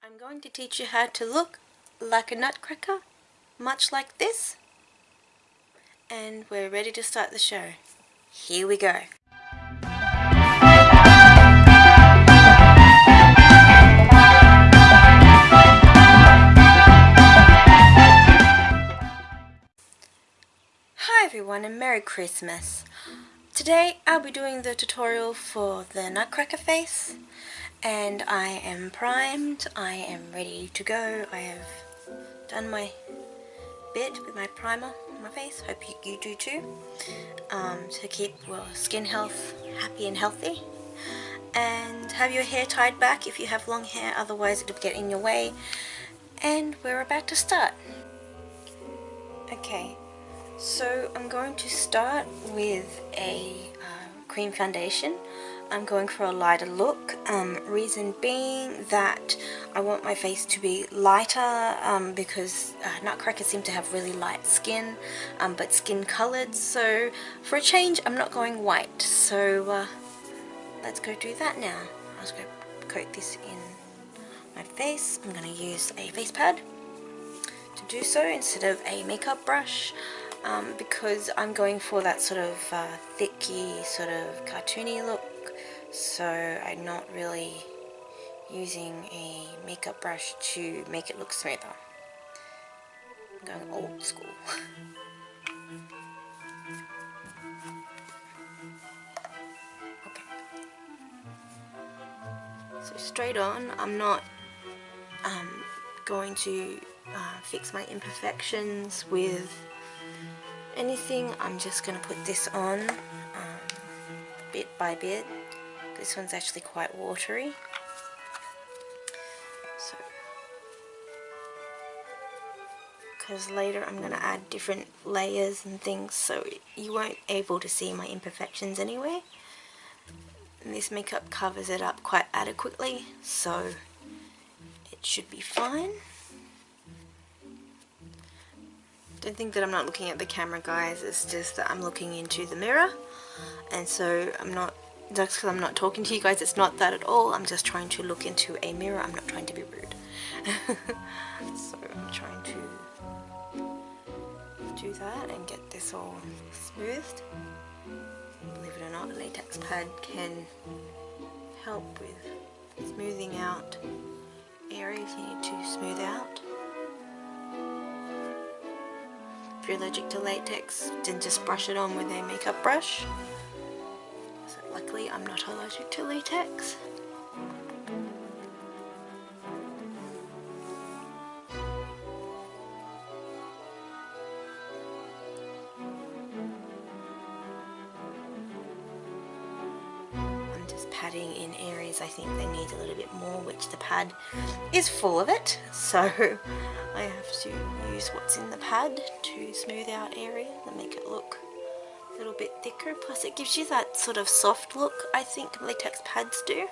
I'm going to teach you how to look like a nutcracker, much like this. And we're ready to start the show. Here we go. Hi everyone and Merry Christmas. Today I'll be doing the tutorial for the nutcracker face. And I am primed, I am ready to go. I have done my bit with my primer on my face, hope you do too, to keep your skin health happy and healthy. And have your hair tied back if you have long hair, otherwise it'll get in your way. And we're about to start. Okay, so I'm going to start with a cream foundation. I'm going for a lighter look, reason being that I want my face to be lighter because nutcrackers seem to have really light skin, but skin coloured, so for a change I'm not going white, so let's go do that now. I'll just go coat this in my face. I'm going to use a face pad to do so instead of a makeup brush. Because I'm going for that sort of thicky, sort of cartoony look, so I'm not really using a makeup brush to make it look smoother. I'm going old school. Okay. So straight on, I'm not going to fix my imperfections with anything. I'm just going to put this on bit by bit. This one's actually quite watery, so because later I'm going to add different layers and things, so you won't able to see my imperfections anyway. And this makeup covers it up quite adequately, so it should be fine. Don't think that I'm not looking at the camera, guys, it's just that I'm looking into the mirror, and so I'm not, just because I'm not talking to you guys, it's not that at all. I'm just trying to look into a mirror. I'm not trying to be rude. So I'm trying to do that and get this all smoothed. Believe it or not, a latex pad can help with smoothing out areas you need to smooth out. If you're allergic to latex, then just brush it on with a makeup brush. So luckily I'm not allergic to latex. I'm just padding in areas I think they need a little bit more, which the pad is full of it, so I have to use what's in the pad to smooth out areas and make it look a little bit thicker. Plus it gives you that sort of soft look I think latex pads do.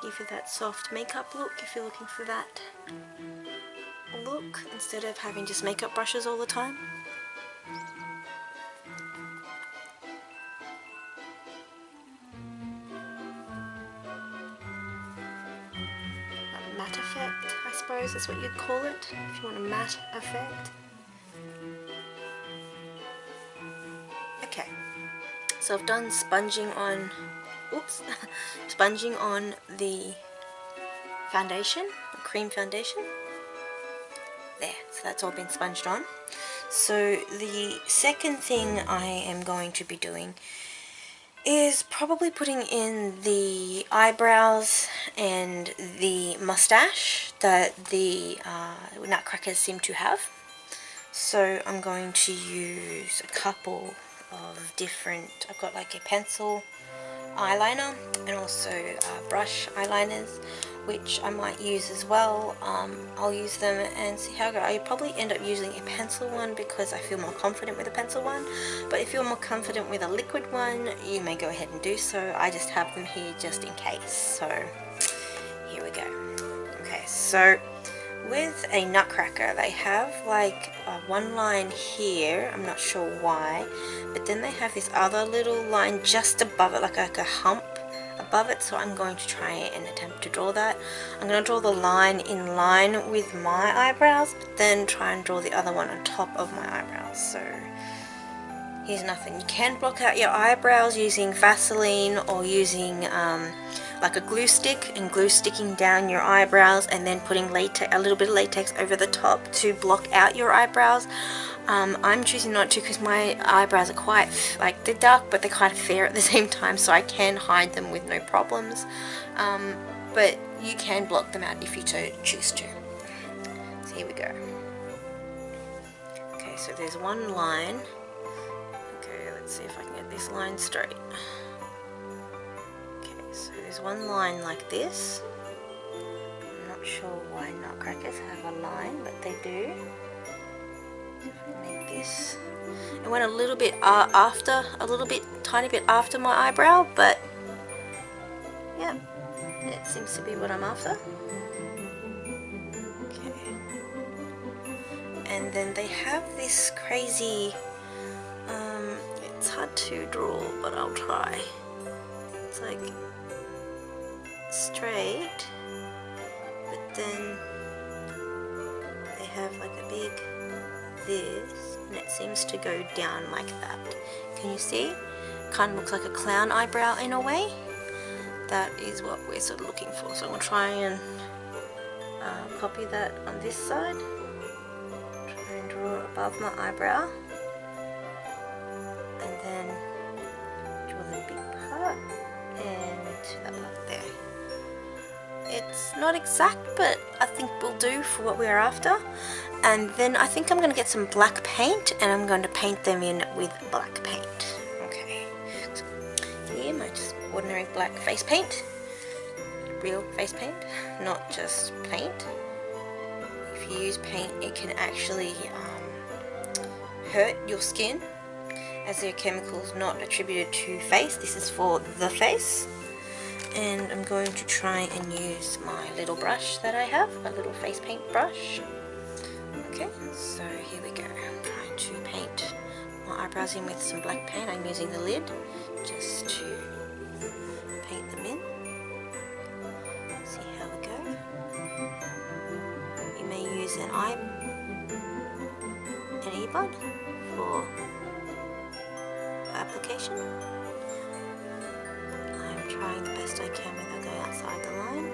Give you that soft makeup look if you're looking for that look, instead of having just makeup brushes all the time. Matte effect, I suppose is what you'd call it, if you want a matte effect. Okay, so I've done sponging on, sponging on the foundation, the cream foundation. There, so that's all been sponged on. So the second thing I am going to be doing is probably putting in the eyebrows and the mustache that the nutcrackers seem to have. So I'm going to use a couple of different, I've got like a pencil eyeliner and also brush eyeliners, which I might use as well. I'll use them and see how I go. I probably end up using a pencil one because I feel more confident with a pencil one, but if you're more confident with a liquid one, you may go ahead and do so. I just have them here just in case, so here we go. Okay, so with a nutcracker they have like one line here, I'm not sure why, but then they have this other little line just above it, like a hump above it, so I'm going to try and attempt to draw that. I'm going to draw the line in line with my eyebrows, but then try and draw the other one on top of my eyebrows. So here's nothing. You can block out your eyebrows using Vaseline or using like a glue stick, and glue sticking down your eyebrows and then putting a little bit of latex over the top to block out your eyebrows. I'm choosing not to because my eyebrows are quite, like, they're dark but they're kind of fair at the same time, so I can hide them with no problems. But you can block them out if you choose to. So here we go. Okay, so there's one line. Okay, let's see if I can get this line straight. Okay, so there's one line like this. I'm not sure why nutcrackers have a line, but they do. Make this. It went a little bit tiny bit after my eyebrow, but yeah, it seems to be what I'm after. Okay. And then they have this crazy, it's hard to draw, but I'll try. It's like straight, but then they have like a big this, and it seems to go down like that. Can you see? Kind of looks like a clown eyebrow in a way. That is what we're sort of looking for. So I'm going to try and copy that on this side. Try and draw above my eyebrow, and then draw the big part and that part there. It's not exact, but I think will do for what we're after. And then I think I'm going to get some black paint, and I'm going to paint them in with black paint. Okay, so here my just ordinary black face paint, real face paint, not just paint. If you use paint, it can actually hurt your skin, as there are chemicals not attributed to face. This is for the face. And I'm going to try and use my little brush that I have, a little face paint brush. Okay, so here we go. I'm trying to paint my eyebrows in with some black paint. I'm using the lid just to paint them in. See how we go. You may use an earbud for application. I'm trying the best I can without going outside the line.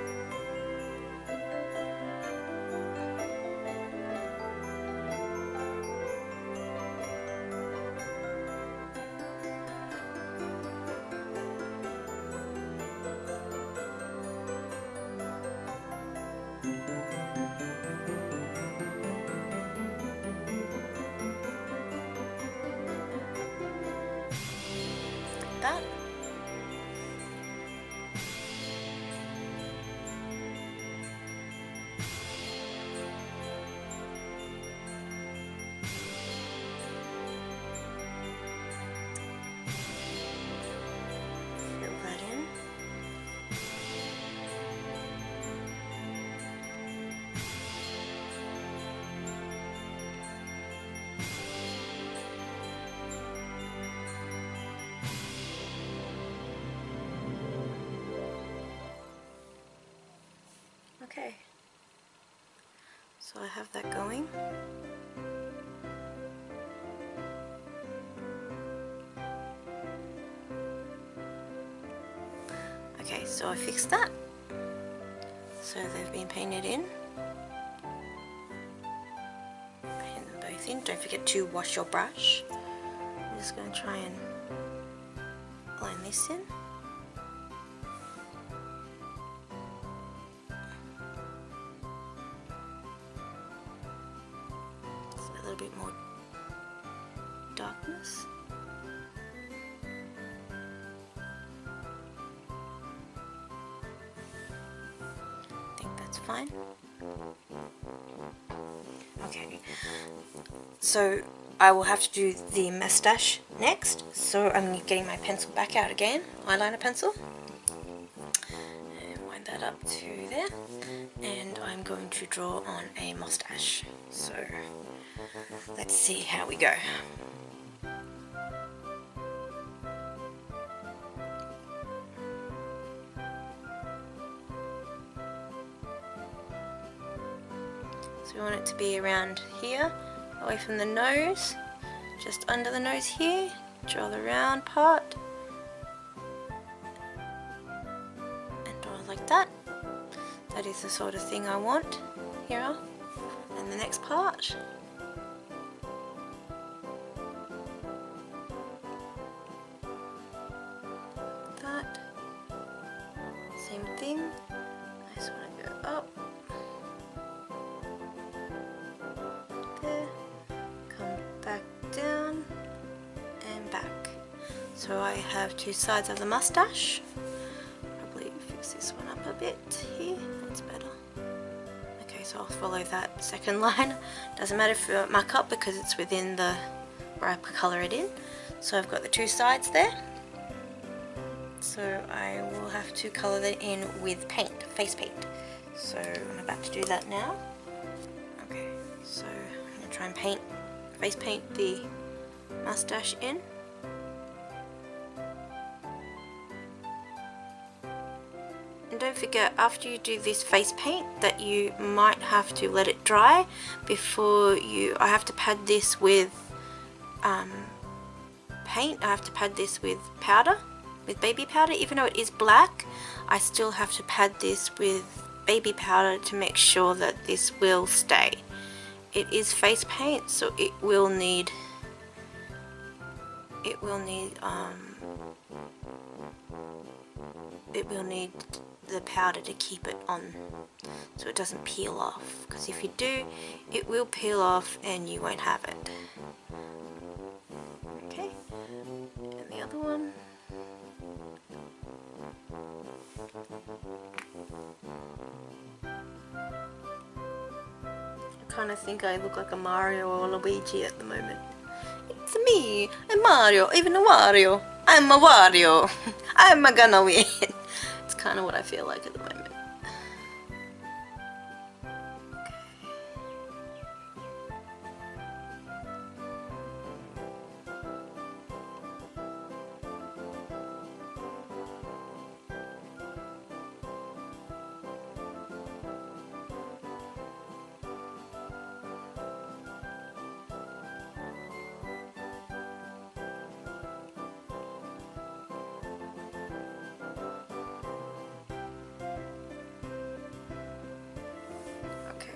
That. Fill that in. Okay, so I have that going. Okay, so I fixed that. So they've been painted in. Paint them both in. Don't forget to wash your brush. I'm just going to try and line this in. A little bit more darkness. I think that's fine. Okay, so I will have to do the mustache next, so I'm getting my pencil back out again, eyeliner pencil, and wind that up to there, and I'm going to draw on a mustache. So let's see how we go. So we want it to be around here, away from the nose, just under the nose here. Draw the round part and draw it like that. That is the sort of thing I want. Here, and the next part. That. Same thing. I just want to go up. There. Come back down and back. So I have two sides of the mustache. Probably fix this one up a bit here. That's better. Okay, so I'll follow that second line. Doesn't matter if you mark up because it's within the where I colour it in. So I've got the two sides there. So I will have to colour that in with paint, face paint. So I'm about to do that now. Okay, so I'm going to try and face paint the mustache in. And don't forget, after you do this face paint, that you might have to let it dry before I have to pad this with paint. I have to pad this with powder, with baby powder. Even though it is black, I still have to pad this with baby powder to make sure that this will stay. It is face paint, so it will need the powder to keep it on so it doesn't peel off, because if you do, it will peel off and you won't have it. Okay, and the other one. I kind of think I look like a Mario or a Luigi at the moment. It's me, I'm Mario, even a Wario. I'm a Wario. I'm gonna win. It's kind of what I feel like at the moment.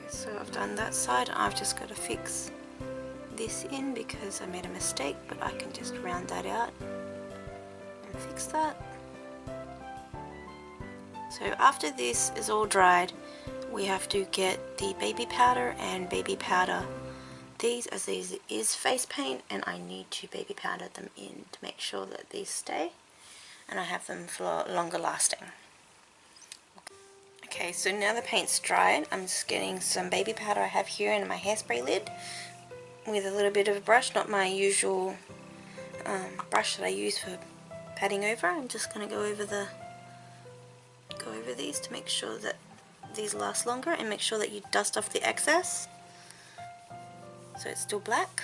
So I've done that side. I've just got to fix this in because I made a mistake, but I can just round that out and fix that. So after this is all dried, we have to get the baby powder and baby powder these, as these is face paint, and I need to baby powder them in to make sure that these stay and I have them for longer lasting. Okay, so now the paint's dried, I'm just getting some baby powder I have here in my hairspray lid with a little bit of a brush, not my usual brush that I use for patting over. I'm just going to go over these to make sure that these last longer, and make sure that you dust off the excess so it's still black.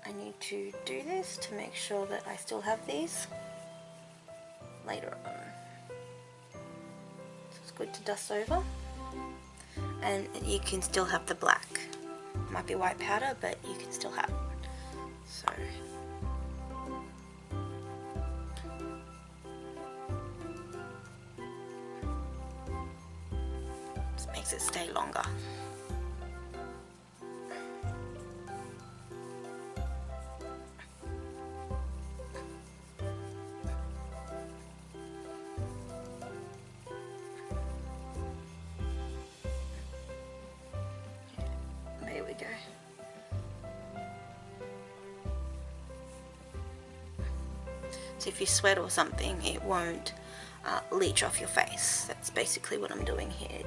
I need to do this to make sure that I still have these later on. Good to dust over, and you can still have the black. It might be white powder, but you can still have it. So this makes it stay longer. There we go. So if you sweat or something, it won't leach off your face. That's basically what I'm doing here.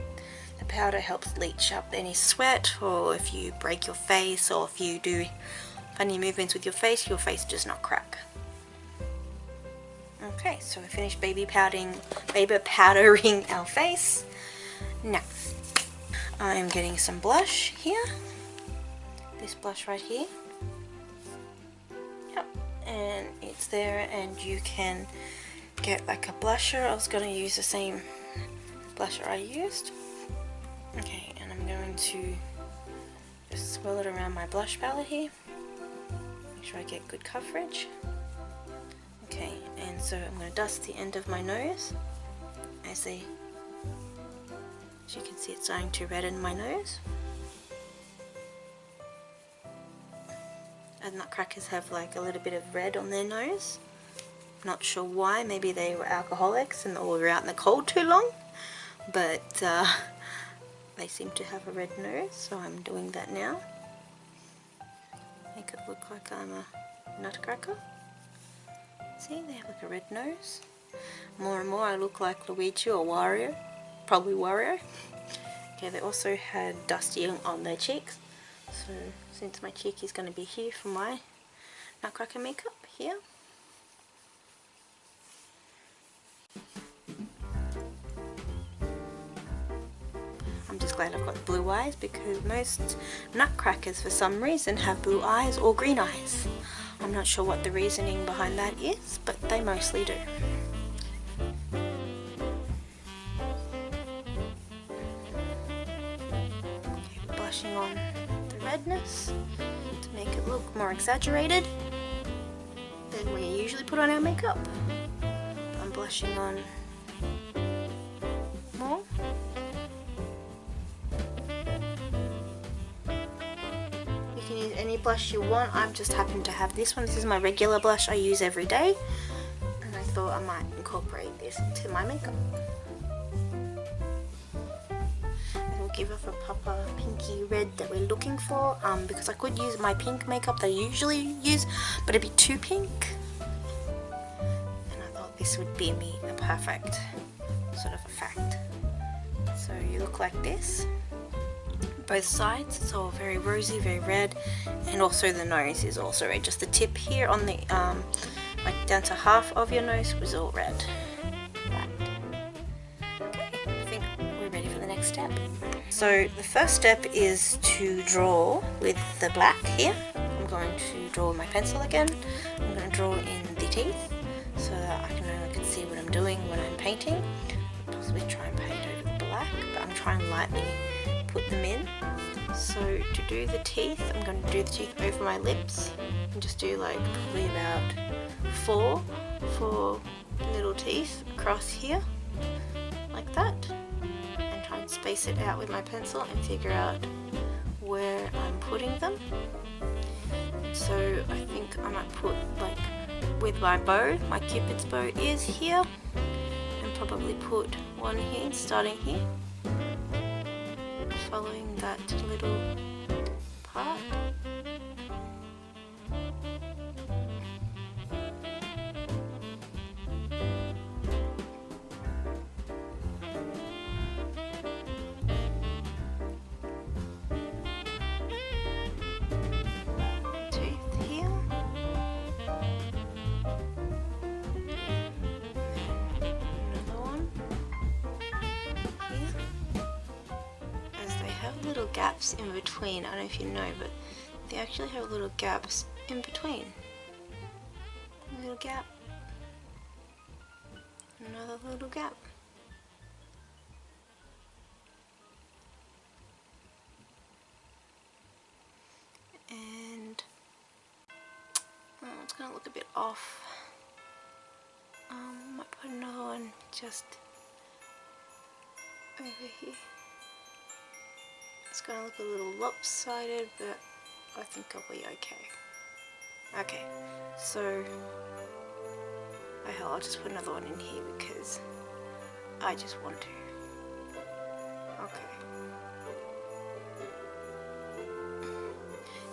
The powder helps leach up any sweat, or if you break your face, or if you do funny movements with your face does not crack. Okay, so we finished baby powdering our face. Now I'm getting some blush here. This blush right here. Yep, and it's there, and you can get like a blusher. I was going to use the same blusher I used. Okay, and I'm going to just swirl it around my blush palette here. Make sure I get good coverage. Okay, and so I'm going to dust the end of my nose. As you can see, it's starting to redden my nose. And Nutcrackers have like a little bit of red on their nose. Not sure why, maybe they were alcoholics and or were out in the cold too long. But they seem to have a red nose, so I'm doing that now. Make it look like I'm a nutcracker. See, they have like a red nose. More and more I look like Luigi or Wario, probably Wario. Okay, they also had dusting on their cheeks. So since my cheek is going to be here for my nutcracker makeup, here. I'm just glad I've got blue eyes because most nutcrackers for some reason have blue eyes or green eyes. I'm not sure what the reasoning behind that is, but they mostly do. Okay, blushing on the redness to make it look more exaggerated than we usually put on our makeup. I'm blushing on more. You can use any blush you want. I just happen to have this one. This is my regular blush I use every day, and I thought I might incorporate this into my makeup. It will give off a proper pinky red that we're looking for, because I could use my pink makeup that I usually use, but it'd be too pink. And I thought this would be a perfect sort of effect. So you look like this. Both sides, it's all very rosy, very red, and also the nose is also red. Just the tip here on the like down to half of your nose was all red. Right. Okay, I think we're ready for the next step. So the first step is to draw with the black here. I'm going to draw with my pencil again. I'm going to draw in the teeth so that I can see what I'm doing when I'm painting. Possibly try and paint over the black, but I'm trying lightly put them in. So to do the teeth, I'm going to do the teeth over my lips and just do like probably about four little teeth across here like that, and try and space it out with my pencil and figure out where I'm putting them. So I think I might put like with my bow, my cupid's bow is here, and probably put one here starting here, following that little part. Tooth here. Another one here. Little gaps in between. I don't know if you know, but they actually have little gaps in between. A little gap. Another little gap. And it's gonna look a bit off. Might put another one just over here. It's going to look a little lopsided, but I think I'll be okay. Okay, so I'll just put another one in here because I just want to.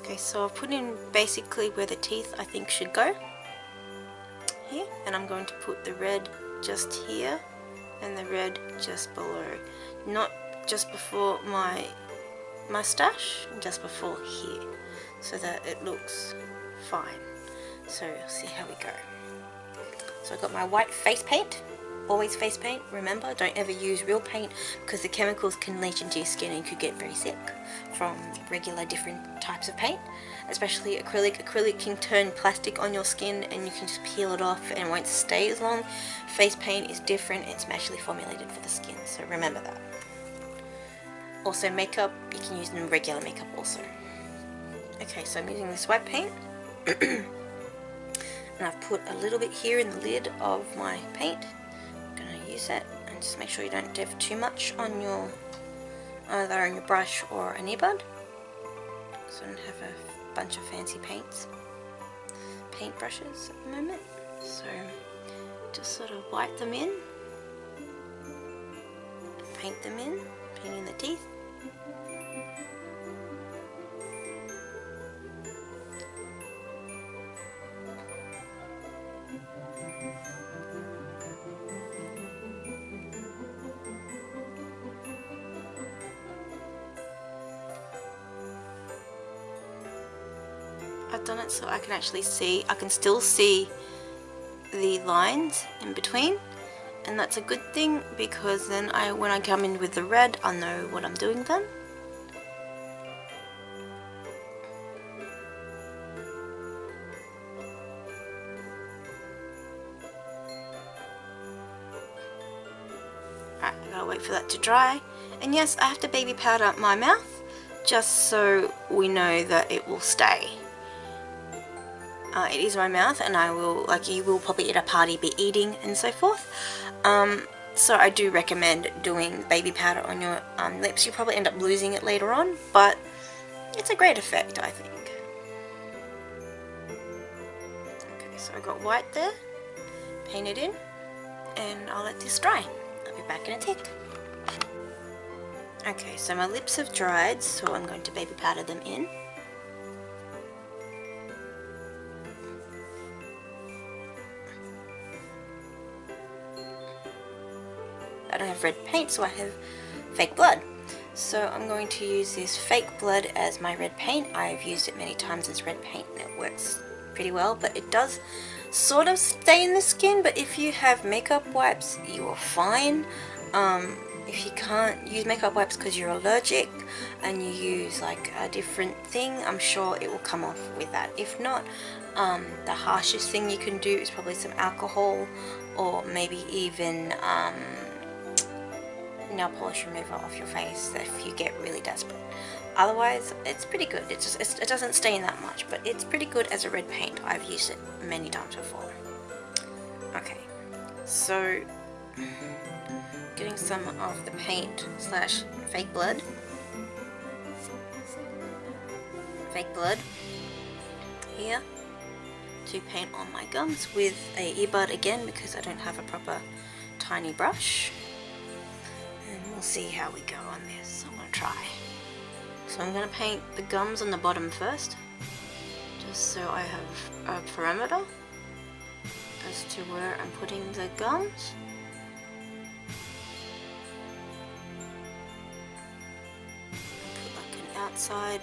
Okay, so I've put in basically where the teeth I think should go. Here, and I'm going to put the red just here and the red just below. Not just before my mustache, just before here, so that it looks fine. So we'll see how we go. So I've got my white face paint. Always face paint, remember, don't ever use real paint because the chemicals can leach into your skin and you could get very sick from regular different types of paint, especially acrylic. Acrylic can turn plastic on your skin and you can just peel it off and it won't stay as long. Face paint is different, it's naturally formulated for the skin, so remember that. also makeup, you can use regular makeup also. Okay, so I'm using this white paint. And I've put a little bit here in the lid of my paint. I'm going to use it, and just make sure you don't have too much on your, either on your brush or an earbud, so I don't have a bunch of fancy paint brushes at the moment. So just sort of wipe them in, paint them in, painting the teeth. I've done it so I can actually see, I can still see the lines in between, and that's a good thing because then when I come in with the red, I'll know what I'm doing then. Alright, I gotta wait for that to dry, and yes, I have to baby powder my mouth just so we know that it will stay. It is my mouth, and I will, like you will probably at a party be eating and so forth. So I do recommend doing baby powder on your lips. You probably end up losing it later on, but it's a great effect, I think. Okay, so I got white there, painted in, and I'll let this dry. I'll be back in a tick. Okay, so my lips have dried, so I'm going to baby powder them in. I don't have red paint, so I have fake blood. So I'm going to use this fake blood as my red paint. I've used it many times as red paint and it works pretty well, but it does sort of stay in the skin. But if you have makeup wipes, you are fine. If you can't use makeup wipes because you're allergic and you use like a different thing, I'm sure it will come off with that. If not, the harshest thing you can do is probably some alcohol, or maybe even nail polish remover off your face if you get really desperate. Otherwise, it's pretty good. It doesn't stain that much, but it's pretty good as a red paint. I've used it many times before. Okay, so getting some of the paint slash fake blood here to paint on my gums with a earbud again, because I don't have a proper tiny brush. And we'll see how we go on this. I'm going to try. So I'm going to paint the gums on the bottom first, just so I have a perimeter as to where I'm putting the gums. Put like an outside.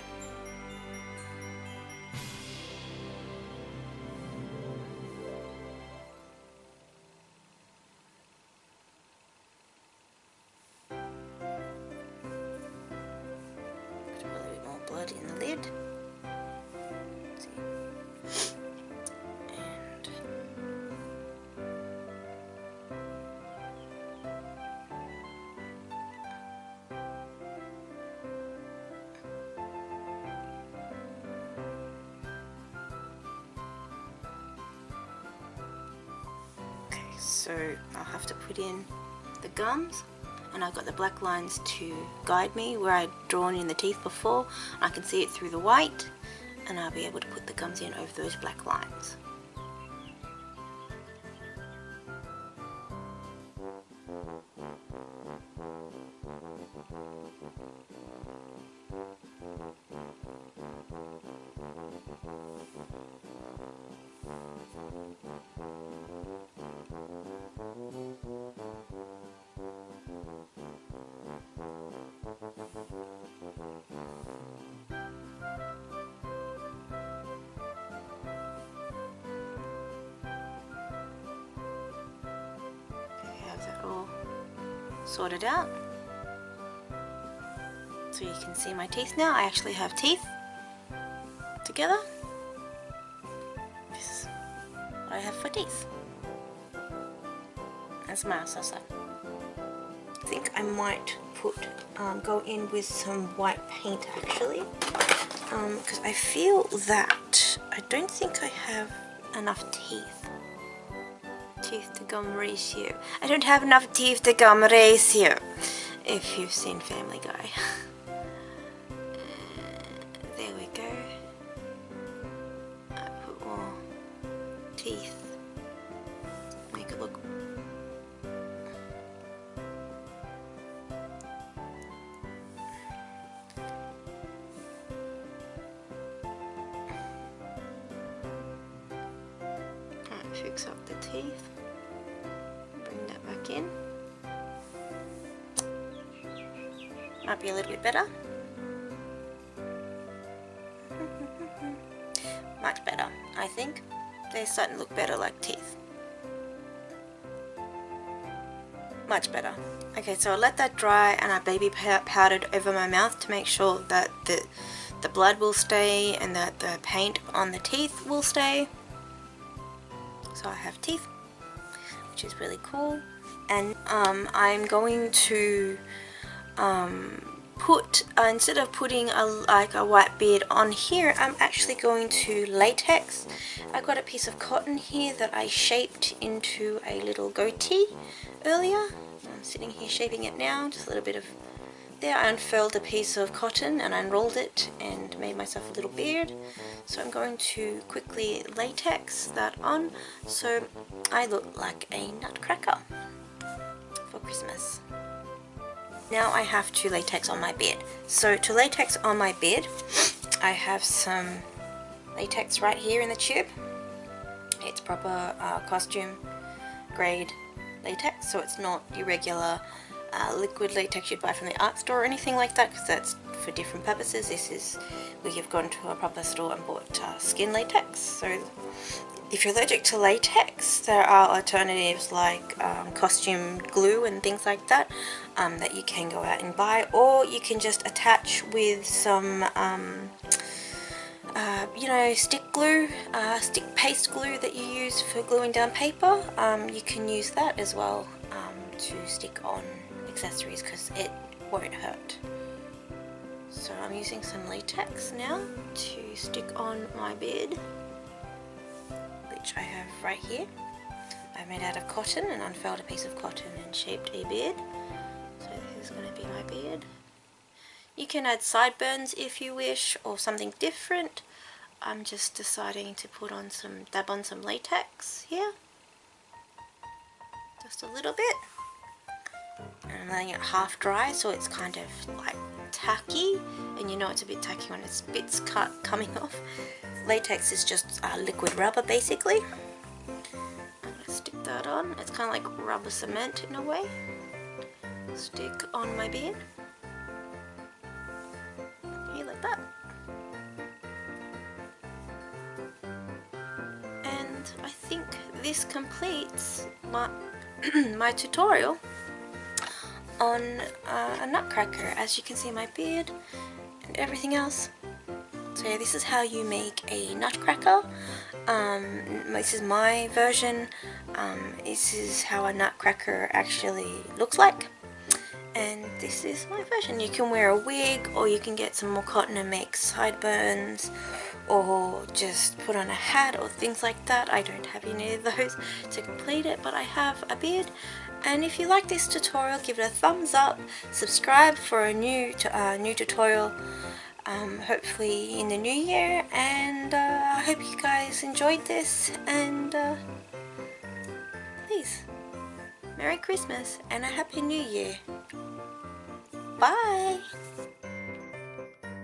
Blood in the lid. Let's see. And okay, so I'll have to put in the gums. And I've got the black lines to guide me where I'd drawn in the teeth before. I can see it through the white, and I'll be able to put the gums in over those black lines. Sorted out, so you can see my teeth now. I actually have teeth together. This is what I have for teeth. That's my mouth. I think I might go in with some white paint actually, because I feel that I don't think I have enough teeth to gum ratio. I don't have enough teeth to gum ratio, if you've seen Family Guy. There we go. I put more teeth. Make it look. Alright, fix up the teeth. Bring that back in. Might be a little bit better. Much better, I think. They're starting to look better like teeth. Much better. Okay, so I let that dry and I baby powdered over my mouth to make sure that the blood will stay and that the paint on the teeth will stay. So I have teeth, which is really cool. And I'm going to instead of putting a white beard on here, I'm actually going to latex. I got a piece of cotton here that I shaped into a little goatee earlier. I'm sitting here shaping it now, just a little bit of there. I unfurled a piece of cotton and unrolled it and made myself a little beard. So I'm going to quickly latex that on so I look like a nutcracker for Christmas. Now I have to latex on my beard. So to latex on my beard, I have some latex right here in the tube. It's proper costume grade latex, so it's not your regular liquid latex you'd buy from the art store or anything like that, because that's for different purposes. This is where you've gone to a proper store and bought skin latex. So if you're allergic to latex, there are alternatives like costume glue and things like that that you can go out and buy, or you can just attach with some you know, stick glue, stick paste glue that you use for gluing down paper. You can use that as well to stick on accessories because it won't hurt. So I'm using some latex now to stick on my beard, which I have right here. I made out of cotton and unfurled a piece of cotton and shaped a beard. So this is going to be my beard. You can add sideburns if you wish, or something different. I'm just deciding to put on dab on some latex here. Just a little bit. And I'm letting it half dry so it's kind of like tacky, and you know it's a bit tacky when its bits coming off. Latex is just liquid rubber basically. I'm going to stick that on. It's kind of like rubber cement in a way. Stick on my beard. Here, like that. And I think this completes my, my tutorial on a nutcracker. As you can see, my beard and everything else. So yeah, this is how you make a nutcracker. This is my version. This is how a nutcracker actually looks like. And this is my version. You can wear a wig, or you can get some more cotton and make sideburns, or just put on a hat or things like that. I don't have any of those to complete it, but I have a beard. And if you like this tutorial, give it a thumbs up, subscribe for a new tutorial, hopefully in the new year, and I hope you guys enjoyed this, and please, Merry Christmas and a Happy New Year. Bye!